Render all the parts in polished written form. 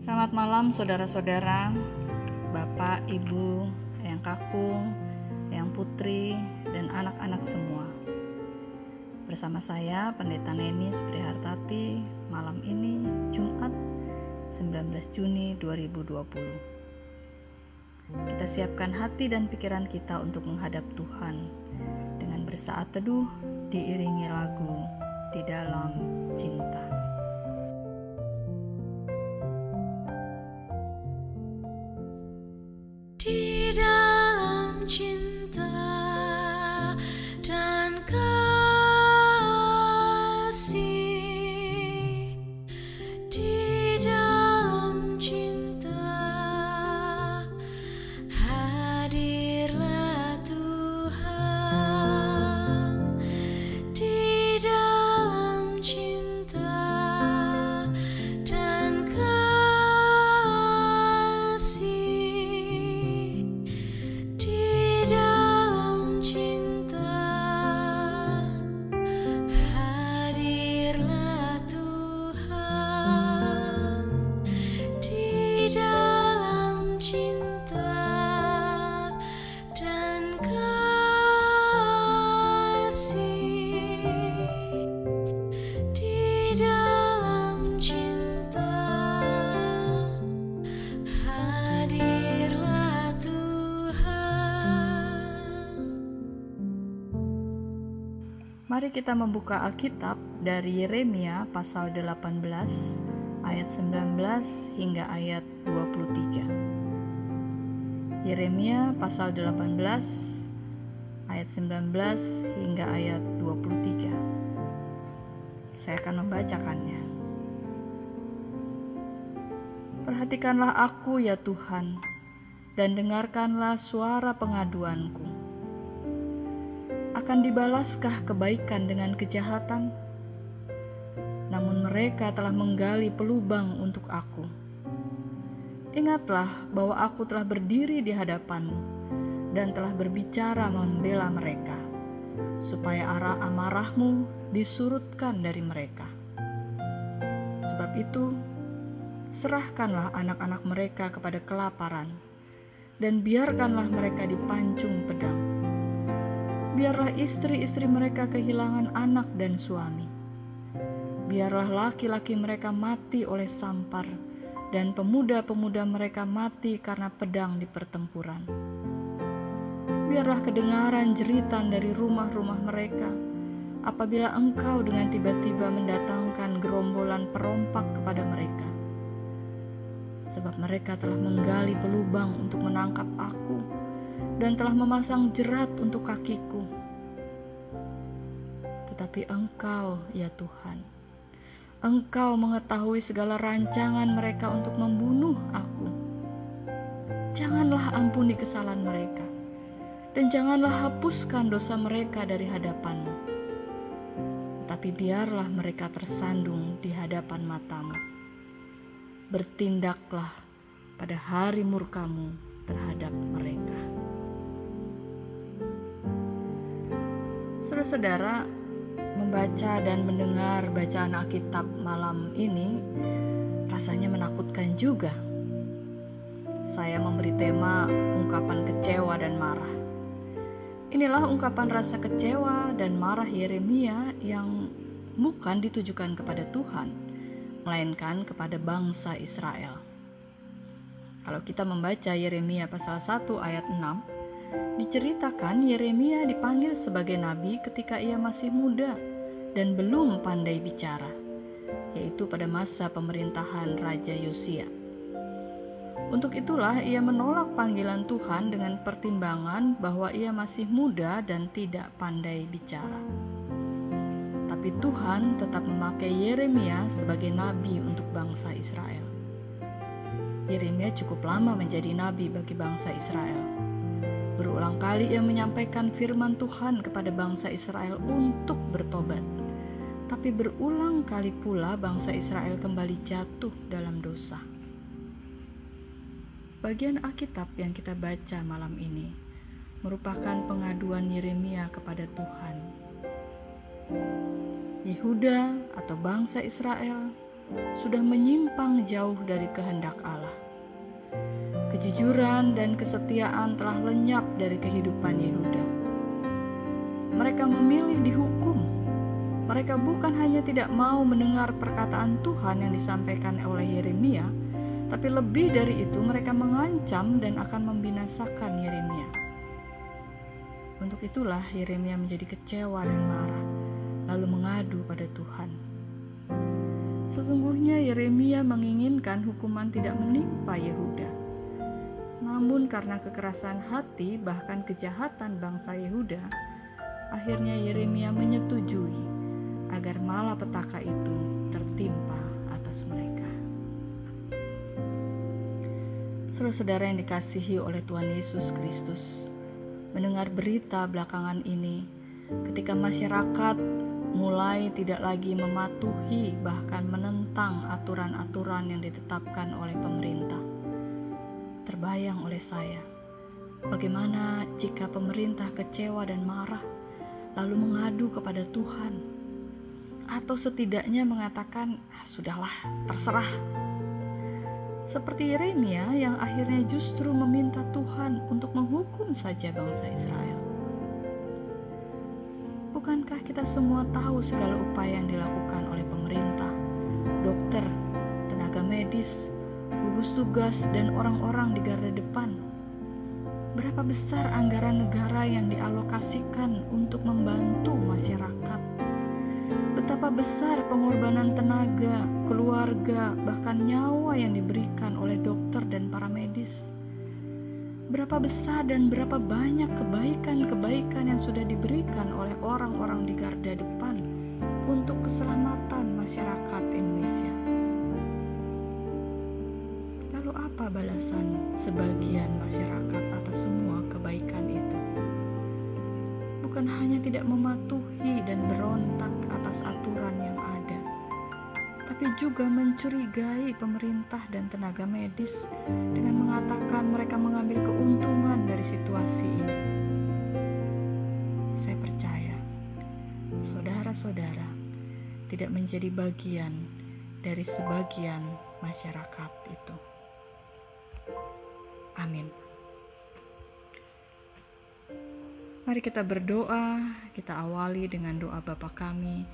Selamat malam saudara-saudara, Bapak, Ibu, Eyang Kakung, Eyang Putri, dan anak-anak semua. Bersama saya Pendeta Neni Suprihartati, malam ini Jumat 19 Juni 2020. Kita siapkan hati dan pikiran kita untuk menghadap Tuhan dengan bersaat teduh diiringi lagu Di Dalam Cinta. Di dalam cinta dan kasih, di dalam cinta hadirlah Tuhan. Di dalam cinta dan kasih, Mari kita membuka Alkitab dari Yeremia pasal 18 ayat 19 hingga ayat 23. Yeremia pasal 18 ayat 19 hingga ayat 23. Saya akan membacakannya. Perhatikanlah aku ya Tuhan, dan dengarkanlah suara pengaduanku. Akan dibalaskah kebaikan dengan kejahatan? Namun mereka telah menggali pelubang untuk aku. Ingatlah bahwa aku telah berdiri di hadapanmu dan telah berbicara membela mereka, supaya arah amarahmu disurutkan dari mereka. Sebab itu, serahkanlah anak-anak mereka kepada kelaparan, dan biarkanlah mereka dipancung pedang. Biarlah istri-istri mereka kehilangan anak dan suami. Biarlah laki-laki mereka mati oleh sampar, dan pemuda-pemuda mereka mati karena pedang di pertempuran. Biarlah kedengaran jeritan dari rumah-rumah mereka, apabila engkau dengan tiba-tiba mendatangkan gerombolan perompak kepada mereka. Sebab mereka telah menggali pelubang untuk menangkap aku, dan telah memasang jerat untuk kakiku. Tetapi Engkau, ya Tuhan, Engkau mengetahui segala rancangan mereka untuk membunuh aku. Janganlah ampuni kesalahan mereka, dan janganlah hapuskan dosa mereka dari hadapan-Mu. Tapi biarlah mereka tersandung di hadapan mata-Mu. Bertindaklah pada hari murka-Mu terhadap mereka. Saudara-saudara, membaca dan mendengar bacaan Alkitab malam ini rasanya menakutkan juga. Saya memberi tema ungkapan kecewa dan marah. Inilah ungkapan rasa kecewa dan marah Yeremia yang bukan ditujukan kepada Tuhan, melainkan kepada bangsa Israel. Kalau kita membaca Yeremia pasal 1 ayat 6, diceritakan Yeremia dipanggil sebagai nabi ketika ia masih muda dan belum pandai bicara, yaitu pada masa pemerintahan Raja Yosia. Untuk itulah ia menolak panggilan Tuhan dengan pertimbangan bahwa ia masih muda dan tidak pandai bicara. Tapi Tuhan tetap memakai Yeremia sebagai nabi untuk bangsa Israel. Yeremia cukup lama menjadi nabi bagi bangsa Israel. Berulang kali ia menyampaikan firman Tuhan kepada bangsa Israel untuk bertobat. Tapi berulang kali pula bangsa Israel kembali jatuh dalam dosa. Bagian Alkitab yang kita baca malam ini merupakan pengaduan Yeremia kepada Tuhan. Yehuda atau bangsa Israel sudah menyimpang jauh dari kehendak Allah. Kejujuran dan kesetiaan telah lenyap dari kehidupan Yehuda. Mereka memilih dihukum. Mereka bukan hanya tidak mau mendengar perkataan Tuhan yang disampaikan oleh Yeremia, tapi lebih dari itu mereka mengancam dan akan membinasakan Yeremia. Untuk itulah Yeremia menjadi kecewa dan marah, lalu mengadu pada Tuhan. Sesungguhnya Yeremia menginginkan hukuman tidak menimpa Yehuda. Namun karena kekerasan hati bahkan kejahatan bangsa Yehuda, akhirnya Yeremia menyetujui agar malapetaka itu tertimpa atas mereka. Saudara-saudara yang dikasihi oleh Tuhan Yesus Kristus, mendengar berita belakangan ini ketika masyarakat mulai tidak lagi mematuhi bahkan menentang aturan-aturan yang ditetapkan oleh pemerintah. Terbayang oleh saya, bagaimana jika pemerintah kecewa dan marah lalu mengadu kepada Tuhan, atau setidaknya mengatakan, sudahlah, terserah. Seperti Yeremia yang akhirnya justru meminta Tuhan untuk menghukum saja bangsa Israel. Bukankah kita semua tahu segala upaya yang dilakukan oleh pemerintah, dokter, tenaga medis, gugus tugas, dan orang-orang di garda depan? Berapa besar anggaran negara yang dialokasikan untuk membantu masyarakat? Betapa besar pengorbanan tenaga, keluarga, bahkan nyawa yang diberikan oleh dokter dan para medis. Berapa besar dan berapa banyak kebaikan-kebaikan yang sudah diberikan oleh orang-orang di garda depan untuk keselamatan masyarakat Indonesia. Lalu apa balasan sebagian masyarakat atas semua kebaikan itu? Bukan hanya tidak mematuhi dan berontak atas aturan yang ada, tapi juga mencurigai pemerintah dan tenaga medis dengan mengatakan mereka mengambil keuntungan dari situasi ini. Saya percaya saudara-saudara tidak menjadi bagian dari sebagian masyarakat itu. Amin. Mari kita berdoa, kita awali dengan doa Bapa kami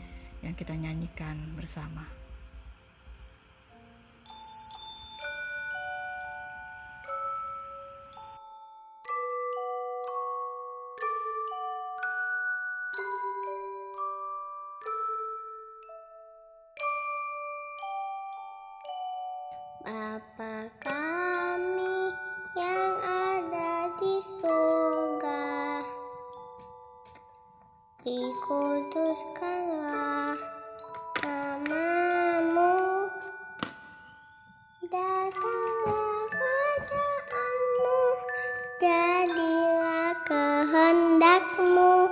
yang kita nyanyikan bersama. Bapa kami yang ada di surga, dikuduskanlah namamu, datanglah kerajaanmu, jadilah kehendakmu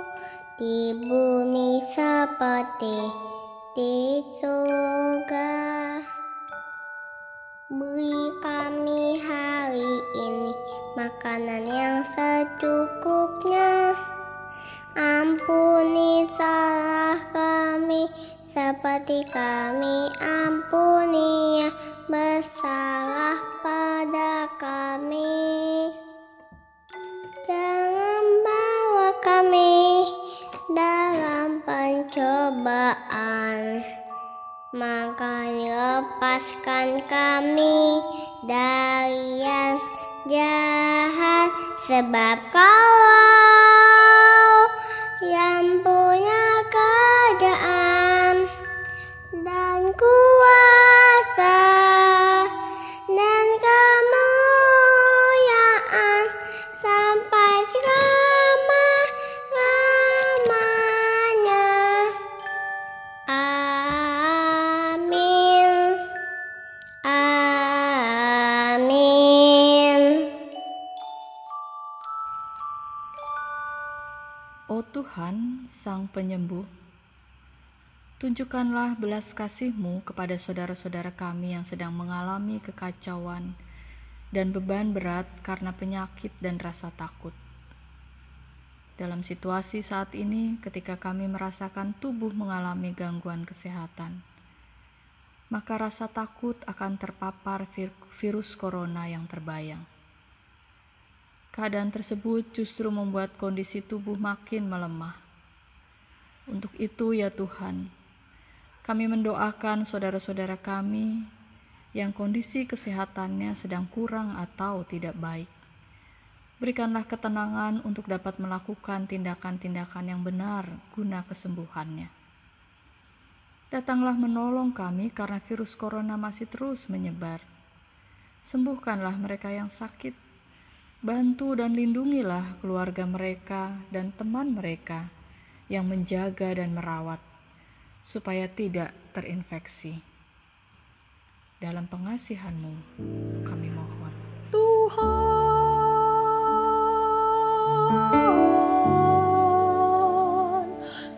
di bumi seperti di surga. Beri kami hari ini makanan yang secukupnya. Ampuni salah kami seperti kami ampuni yang bersalah pada kami. Jangan bawa kami dalam pencobaan, maka lepaskan kami dari yang jahat, sebab Kau yang punya kerajaan dan kuasa dan kemuliaan sampai selama-lamanya. Amin. Amin. Oh Tuhan, Sang Penyembuh, tunjukkanlah belas kasih-Mu kepada saudara-saudara kami yang sedang mengalami kekacauan dan beban berat karena penyakit dan rasa takut. Dalam situasi saat ini, ketika kami merasakan tubuh mengalami gangguan kesehatan, maka rasa takut akan terpapar virus corona yang terbayang. Keadaan tersebut justru membuat kondisi tubuh makin melemah. Untuk itu ya Tuhan, kami mendoakan saudara-saudara kami yang kondisi kesehatannya sedang kurang atau tidak baik. Berikanlah ketenangan untuk dapat melakukan tindakan-tindakan yang benar guna kesembuhannya. Datanglah menolong kami karena virus corona masih terus menyebar. Sembuhkanlah mereka yang sakit. Bantu dan lindungilah keluarga mereka dan teman mereka yang menjaga dan merawat, supaya tidak terinfeksi. Dalam pengasihan-Mu, kami mohon. Tuhan,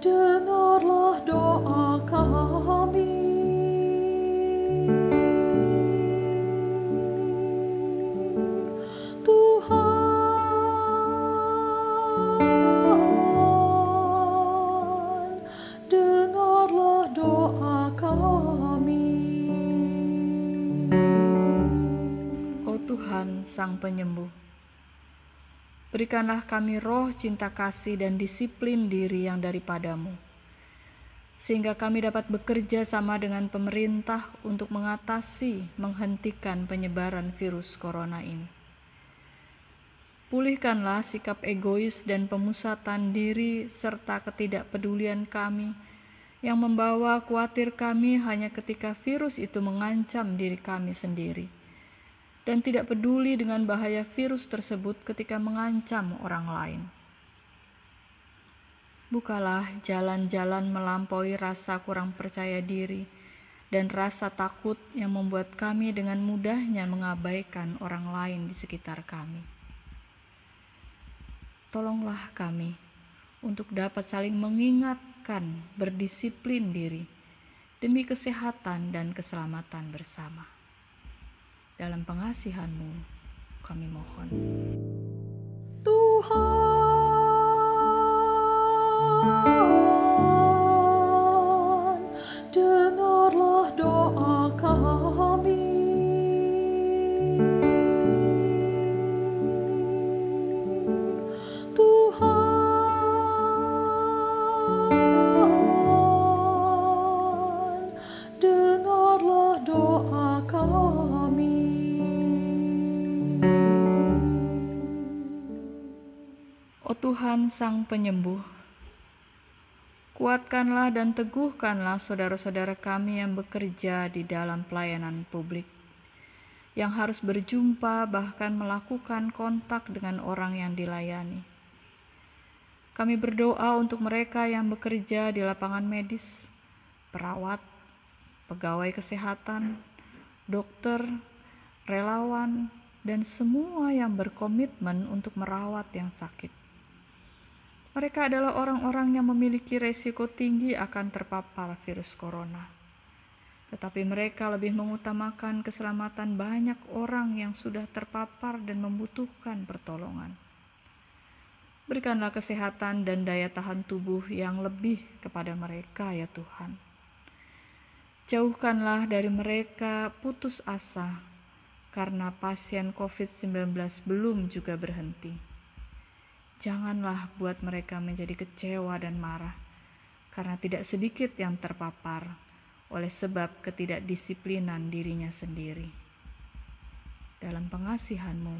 dengarlah doa kami. Tuhan, dengarlah doa kami. Oh Tuhan, Sang Penyembuh, berikanlah kami roh cinta kasih dan disiplin diri yang daripada-Mu, sehingga kami dapat bekerja sama dengan pemerintah untuk menghentikan penyebaran virus corona ini. Pulihkanlah sikap egois dan pemusatan diri serta ketidakpedulian kami yang membawa khawatir kami hanya ketika virus itu mengancam diri kami sendiri, dan tidak peduli dengan bahaya virus tersebut ketika mengancam orang lain. Bukalah jalan-jalan melampaui rasa kurang percaya diri dan rasa takut yang membuat kami dengan mudahnya mengabaikan orang lain di sekitar kami. Tolonglah kami untuk dapat saling mengingatkan, berdisiplin diri demi kesehatan dan keselamatan bersama. Dalam pengasihan-Mu, kami mohon. Tuhan, dengarlah doa kami. Tuhan, dengarlah doa kami. Oh Tuhan, Sang Penyembuh, kuatkanlah dan teguhkanlah saudara-saudara kami yang bekerja di dalam pelayanan publik, yang harus berjumpa bahkan melakukan kontak dengan orang yang dilayani. Kami berdoa untuk mereka yang bekerja di lapangan medis, perawat, pegawai kesehatan, dokter, relawan, dan semua yang berkomitmen untuk merawat yang sakit. Mereka adalah orang-orang yang memiliki resiko tinggi akan terpapar virus corona. Tetapi mereka lebih mengutamakan keselamatan banyak orang yang sudah terpapar dan membutuhkan pertolongan. Berikanlah kesehatan dan daya tahan tubuh yang lebih kepada mereka ya Tuhan. Jauhkanlah dari mereka putus asa karena pasien COVID-19 belum juga berhenti. Janganlah buat mereka menjadi kecewa dan marah, karena tidak sedikit yang terpapar oleh sebab ketidakdisiplinan dirinya sendiri. Dalam pengasihan-Mu,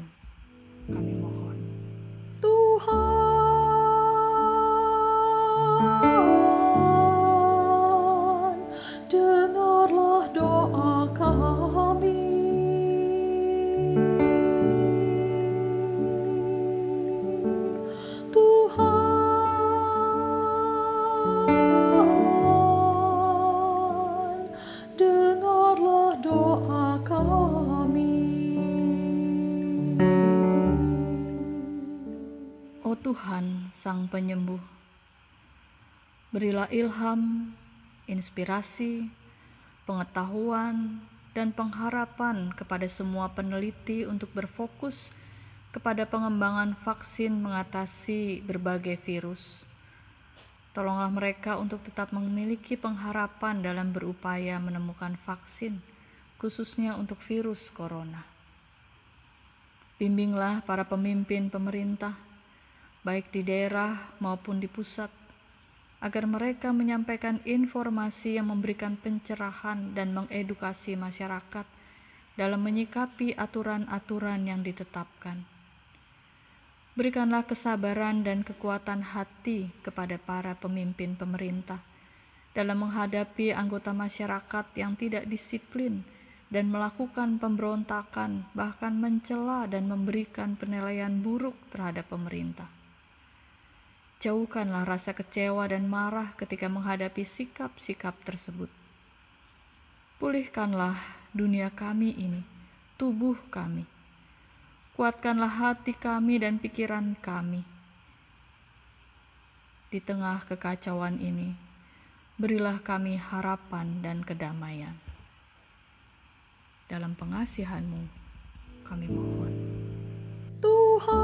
kami mohon. Tuhan, dengarlah doa kami. Tuhan, dengarlah doa kami. Oh Tuhan, Sang Penyembuh, berilah ilham, inspirasi, pengetahuan, dan pengharapan kepada semua peneliti untuk berfokus kepada pengembangan vaksin mengatasi berbagai virus. Tolonglah mereka untuk tetap memiliki pengharapan dalam berupaya menemukan vaksin, khususnya untuk virus corona. Bimbinglah para pemimpin pemerintah, baik di daerah maupun di pusat, agar mereka menyampaikan informasi yang memberikan pencerahan dan mengedukasi masyarakat dalam menyikapi aturan-aturan yang ditetapkan. Berikanlah kesabaran dan kekuatan hati kepada para pemimpin pemerintah dalam menghadapi anggota masyarakat yang tidak disiplin dan melakukan pemberontakan, bahkan mencela dan memberikan penilaian buruk terhadap pemerintah. Jauhkanlah rasa kecewa dan marah ketika menghadapi sikap-sikap tersebut. Pulihkanlah dunia kami ini, tubuh kami. Kuatkanlah hati kami dan pikiran kami. Di tengah kekacauan ini, berilah kami harapan dan kedamaian. Dalam pengasihan-Mu, kami mohon. Tuhan,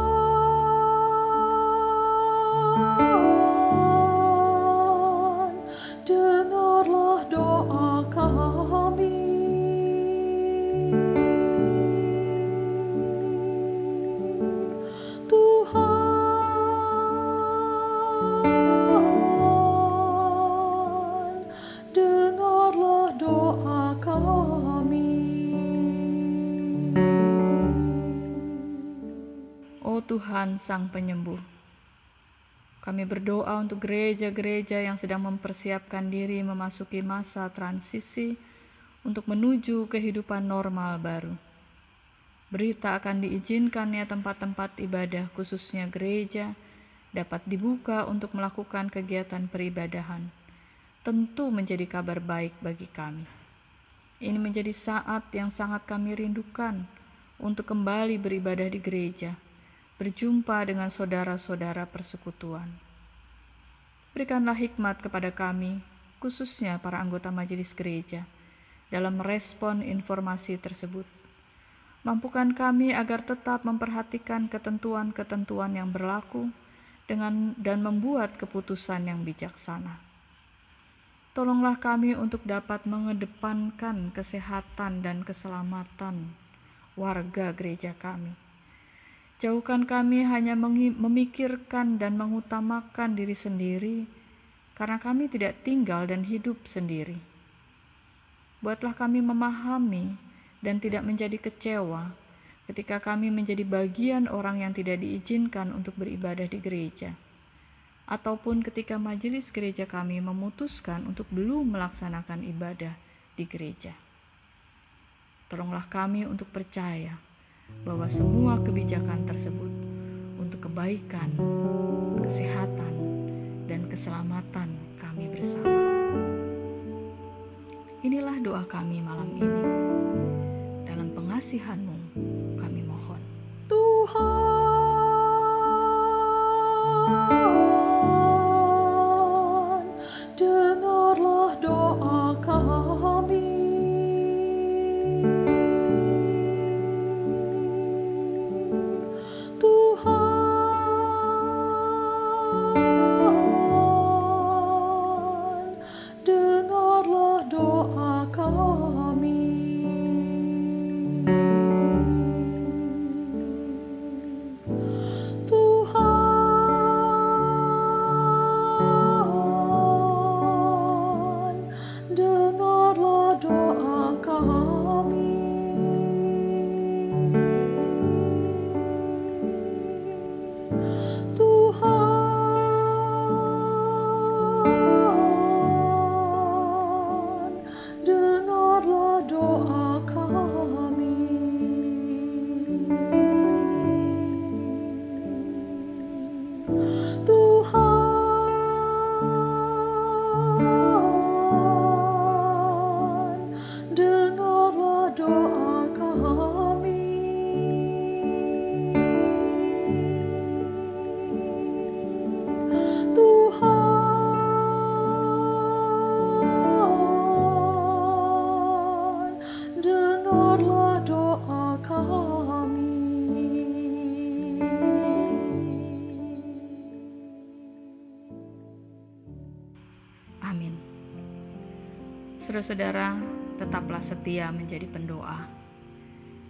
dengarlah doa kami. Tuhan, dengarlah doa kami. Oh Tuhan, Sang Penyembuh, kami berdoa untuk gereja-gereja yang sedang mempersiapkan diri memasuki masa transisi untuk menuju kehidupan normal baru. Berita akan diizinkannya tempat-tempat ibadah, khususnya gereja, dapat dibuka untuk melakukan kegiatan peribadahan. Tentu menjadi kabar baik bagi kami. Ini menjadi saat yang sangat kami rindukan untuk kembali beribadah di gereja, berjumpa dengan saudara-saudara persekutuan. Berikanlah hikmat kepada kami, khususnya para anggota majelis gereja, dalam merespon informasi tersebut. Mampukan kami agar tetap memperhatikan ketentuan-ketentuan yang berlaku dan membuat keputusan yang bijaksana. Tolonglah kami untuk dapat mengedepankan kesehatan dan keselamatan warga gereja kami. Jauhkan kami hanya memikirkan dan mengutamakan diri sendiri, karena kami tidak tinggal dan hidup sendiri. Buatlah kami memahami dan tidak menjadi kecewa ketika kami menjadi bagian orang yang tidak diizinkan untuk beribadah di gereja, ataupun ketika majelis gereja kami memutuskan untuk belum melaksanakan ibadah di gereja. Tolonglah kami untuk percaya bahwa semua kebijakan tersebut untuk kebaikan, kesehatan, dan keselamatan kami bersama. Inilah doa kami malam ini. Dalam pengasihan-Mu kami mohon. Tuhan, dengarlah doa kami. Tuhan, dengarlah doa kami. Tuhan, dengarlah doa kami. Tuhan, dengarlah doa kami. Tuhan, dengarlah doa kami. Tuhan, dengarlah doa kami. Saudara-saudara, tetaplah setia menjadi pendoa.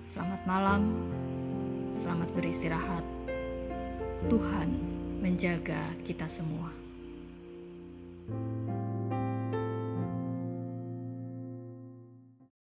Selamat malam, selamat beristirahat. Tuhan menjaga kita semua.